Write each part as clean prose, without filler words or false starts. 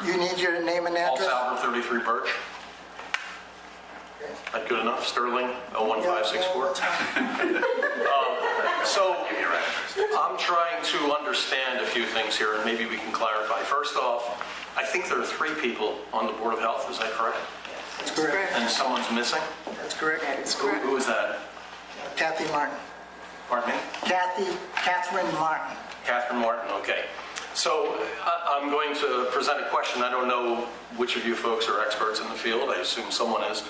You need your name and Paul address? Sauber, 33 Birch. Okay. That good enough? Sterling, 01564. So I'm trying to understand a few things here, and maybe we can clarify. First off, I think there are 3 people on the Board of Health. Is that correct? That's correct. And someone's missing? That's correct. Who is that? Kathy Martin. Pardon me? Catherine Martin. Catherine Martin, okay. So I'm going to present a question. I don't know which of you folks are experts in the field. I assume someone is.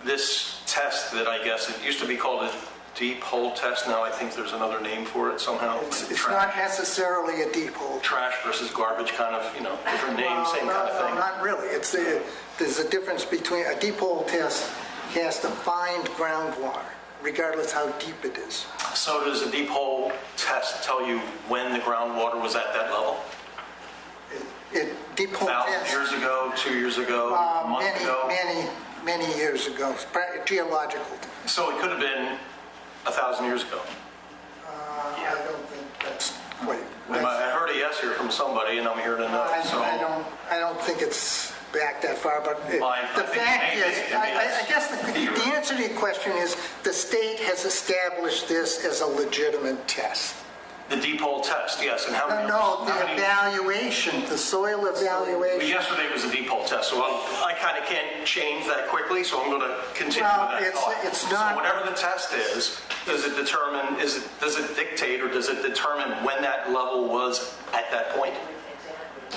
This test that I guess it used to be called a deep hole test. Now I think there's another name for it somehow. It's not necessarily a deep hole. Trash versus garbage kind of, different name, same kind of thing. No, not really. There's a difference between a deep hole test has to find groundwater, regardless how deep it is. So does a deep hole test tell you when the groundwater was at that level? Deep hole 1,000 test. years ago, 2 years ago, a month ago? Many years ago. Geological. So it could have been 1,000 years ago. I don't think that's quite. I heard a yes here from somebody, and I'm here to know. I don't think it's back that far, but the fact is, I guess the answer to your question is the state has established this as a legitimate test. The deep hole test, yes. And how many? No, the evaluation, the soil evaluation. Yesterday was a deep hole test, so I kind of can't change that quickly, so I'm going to continue with that thought. It's not. So whatever the test is, does it determine? Does it dictate, or does it determine when that level was at that point?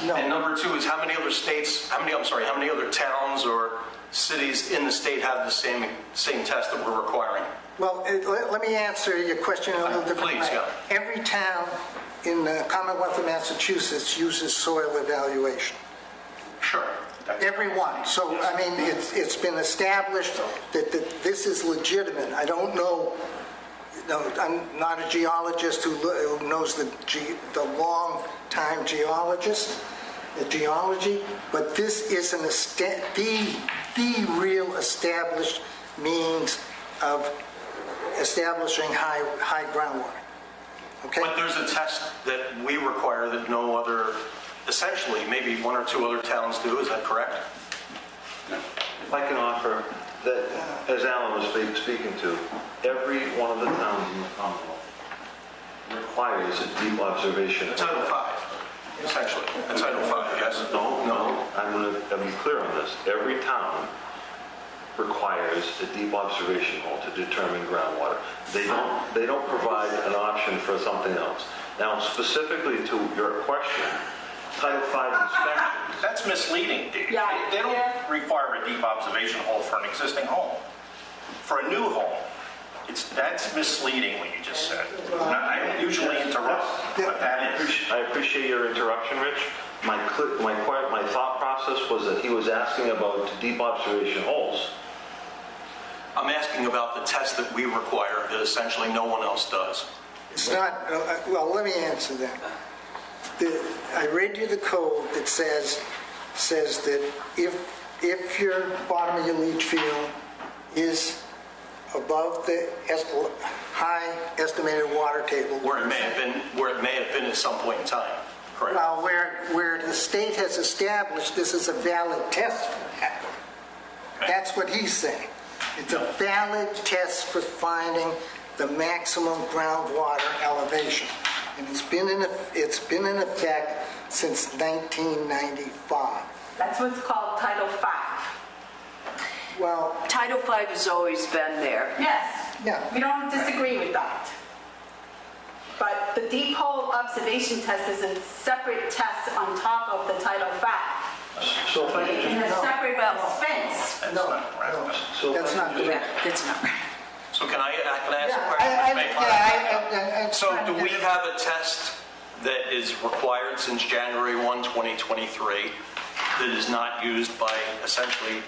No. And number 2 is how many other towns or cities in the state have the same test that we're requiring? Well, let me answer your question in a little different way. Please, yeah. Every town in the Commonwealth of Massachusetts uses soil evaluation. Sure. Every one. So, I mean, it's been established that this is legitimate. I don't know. No, I'm not a geologist who knows the long-time geology, but this is the real established means of establishing high groundwater. Okay. But there's a test that we require that no other, essentially, maybe 1 or 2 other towns do. Is that correct? If I can offer that, as Alan was speaking to, every one of the towns in the Commonwealth requires a deep observation. Title 5, essentially. Title 5, yes. No. I'm going to be clear on this. Every town requires a deep observation hole to determine groundwater. They don't provide an option for something else. Now, specifically to your question, Title 5 inspections. That's misleading. They don't require a deep observation hole for an existing home. For a new home, that's misleading what you just said. I don't usually interrupt, but that is. I appreciate your interruption, Rich. My thought process was that he was asking about deep observation holes. I'm asking about the test that we require that essentially no one else does. It's not. Well, let me answer that. I read you the code that says that if your bottom of your leach field is above the high estimated water table, where it may have been at some point in time. Correct. Well, where the state has established this is a valid test for that. Okay. That's what he's saying. It's a valid test for finding the maximum groundwater elevation. And it's been in effect since 1995. That's what's called Title 5. Well, Title 5 has always been there. Yes. Yeah. We don't disagree with that. But the deep hole observation test is a separate test on top of the Title 5. So if I could In a just... separate expense. That's not correct. That's not right. So can I ask a question? So do we have a test that is required since January 1, 2023 that is not used by essentially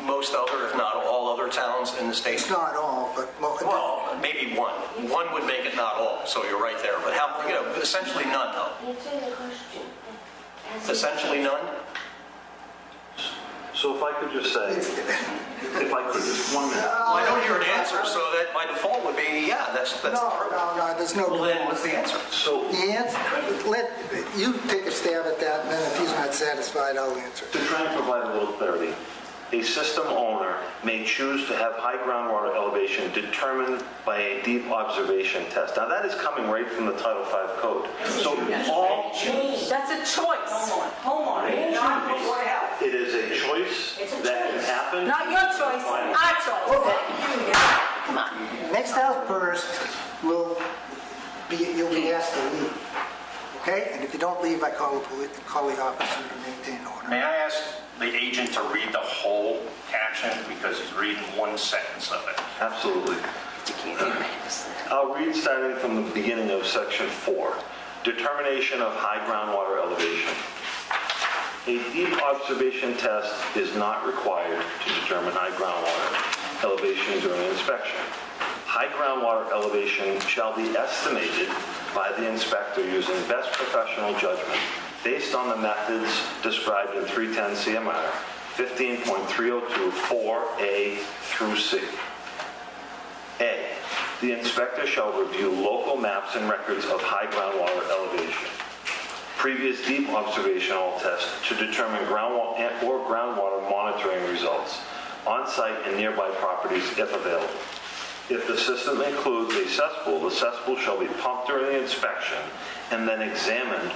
most other, if not all other towns in the state? It's not all, but most. Well, maybe one. One would make it not all, so you're right there. But how, essentially none, though. Essentially none? So if I could just say, if I could just 1 minute. Well, I don't hear an answer, so that by default would be, yeah, that's No, there's no. Well, then what's the answer? So the answer, let you take a stab at that, and then if he's not not satisfied, I'll answer. To try and provide a little clarity, a system owner may choose to have high groundwater elevation determined by a deep observation test. Now that is coming right from the Title V code. So all That's a choice. Homeowner, not Board of Health. it is a choice that can happen. Not your choice, our choice. Come on. Next outburst will be, you'll be asked to leave. Okay? And if you don't leave, I call the officer to maintain order. May I ask the agent to read the whole caption because he's reading one sentence of it? Absolutely. I'll read starting from the beginning of section 4. Determination of high groundwater elevation. A deep observation test is not required to determine high groundwater elevation during inspection. High groundwater elevation shall be estimated by the inspector using best professional judgment based on the methods described in 310 CMR 15.302 4A through C. A. The inspector shall review local maps and records of high groundwater elevation, previous deep observational tests to determine groundwater monitoring results on site and nearby properties if available. If the system includes a cesspool, the cesspool shall be pumped during the inspection and then examined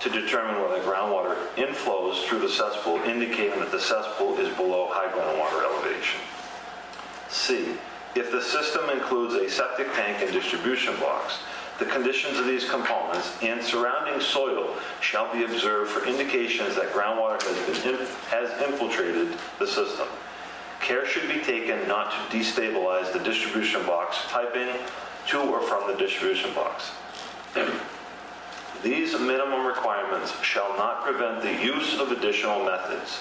to determine whether groundwater inflows through the cesspool, indicating that the cesspool is below high groundwater elevation. C. If the system includes a septic tank and distribution box, the conditions of these components and surrounding soil shall be observed for indications that groundwater has infiltrated the system. Care should be taken not to destabilize the distribution box piping to or from the distribution box. These minimum requirements shall not prevent the use of additional methods.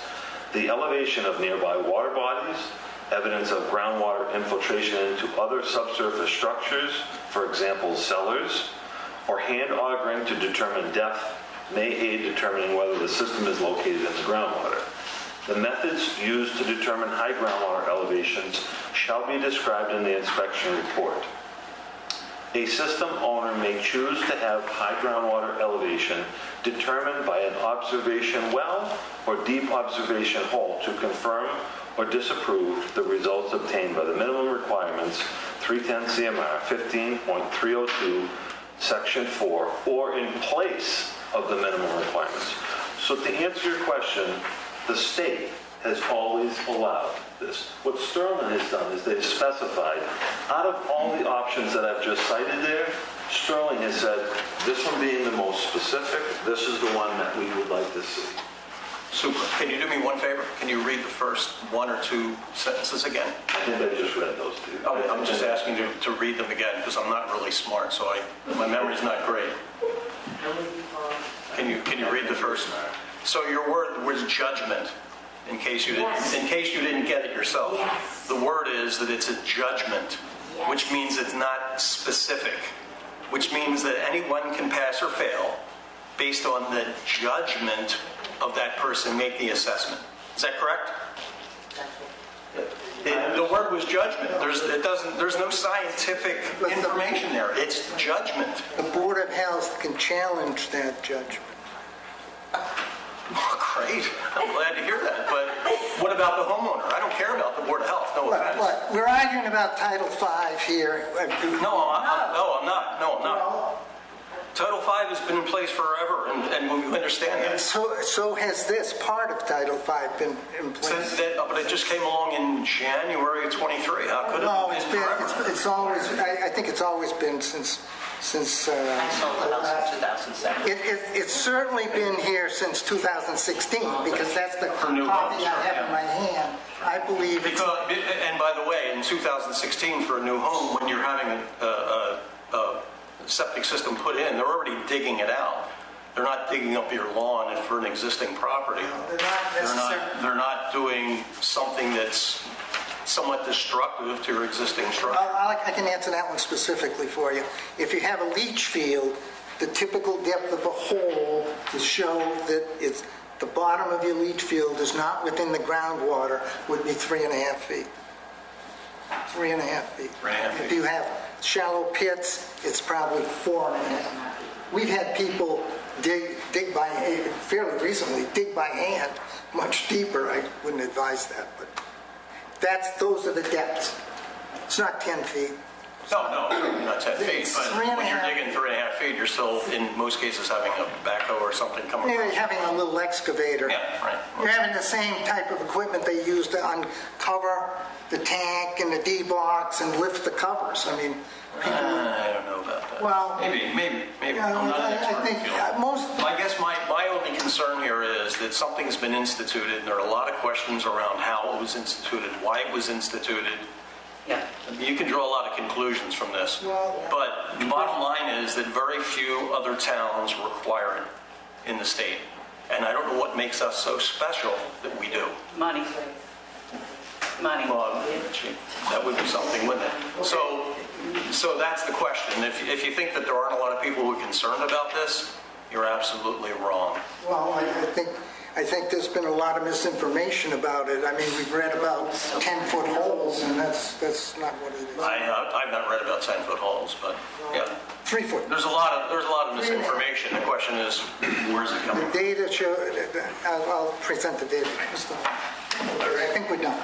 The elevation of nearby water bodies, evidence of groundwater infiltration into other subsurface structures, for example, cellars, or hand augering to determine depth may aid determining whether the system is located in the groundwater. The methods used to determine high groundwater elevations shall be described in the inspection report. A system owner may choose to have high groundwater elevation determined by an observation well or deep observation hole to confirm or disapprove the results obtained by the minimum requirements 310 CMR 15.302 section 4 or in place of the minimum requirements. So to answer your question, the state has always allowed this. What Sterling has done is they've specified, out of all the options that I've just cited there, Sterling has said, this one being the most specific, this is the one that we would like to see. Super. Can you do me one favor? Can you read the first one or two sentences again? I think I just read those two. Oh, I'm just asking you to read them again because I'm not really smart, so my memory's not great. Can you read the first? So your word was judgment. In case you didn't get it yourself, yes. The word is that it's a judgment, yes. Which means it's not specific, which means that anyone can pass or fail based on the judgment of that person make the assessment. Is that correct? The word was judgment. There's no scientific information there. It's judgment. The Board of Health can challenge that judgment. Oh, great. I'm glad to hear that. But what about the homeowner? I don't care about the Board of Health. No offense. What? We're arguing about Title V here. No, I'm not. Title V has been in place forever, and we understand that. So has this part of Title V been in place? But it just came along in January of 23. How could it have been forever? It's always. I think it's always been since. I sold the house in 2007. It's certainly been here since 2016 because that's the copy I have in my hand. I believe it's. And by the way, in 2016 for a new home, when you're having a septic system put in, they're already digging it out. They're not digging up your lawn for an existing property. No, they're not necessarily. They're not doing something that's somewhat destructive to your existing structure. I can answer that one specifically for you. If you have a leach field, the typical depth of a hole to show that it's the bottom of your leach field is not within the groundwater would be 3.5 feet. 3.5 feet. 3.5 feet. If you have shallow pits, it's probably 4.5. We've had people dig dig by, fairly recently, dig by hand, much deeper. I wouldn't advise that, but those are the depths. It's not 10 feet. No, not 10 feet, It's but 3.5 when you're digging 3.5 feet, you're still, in most cases, having a backhoe or something come You're across. having a little excavator. Yeah, right. You're having the same type of equipment they use to uncover the tank and the D-box and lift the covers. I mean, people, I don't know about that. Well, maybe. yeah, I'm not an expert I in think the field. most. I guess my only concern here is that something's been instituted, and there are a lot of questions around how it was instituted, why it was instituted. Yeah. You can draw a lot of conclusions from this, Well, but the bottom line is that very few other towns require it in the state. And I don't know what makes us so special that we do. Money. Money. Well, that would be something, wouldn't it? So that's the question. If you think that there aren't a lot of people who are concerned about this, you're absolutely wrong. Well, I think there's been a lot of misinformation about it. I mean, we've read about 10-foot holes, and that's not what it is. I've not read about 10-foot holes, but yeah. 3 foot. There's a lot of misinformation. The question is, where's it coming The from? data show, I'll present the data. I think we're done.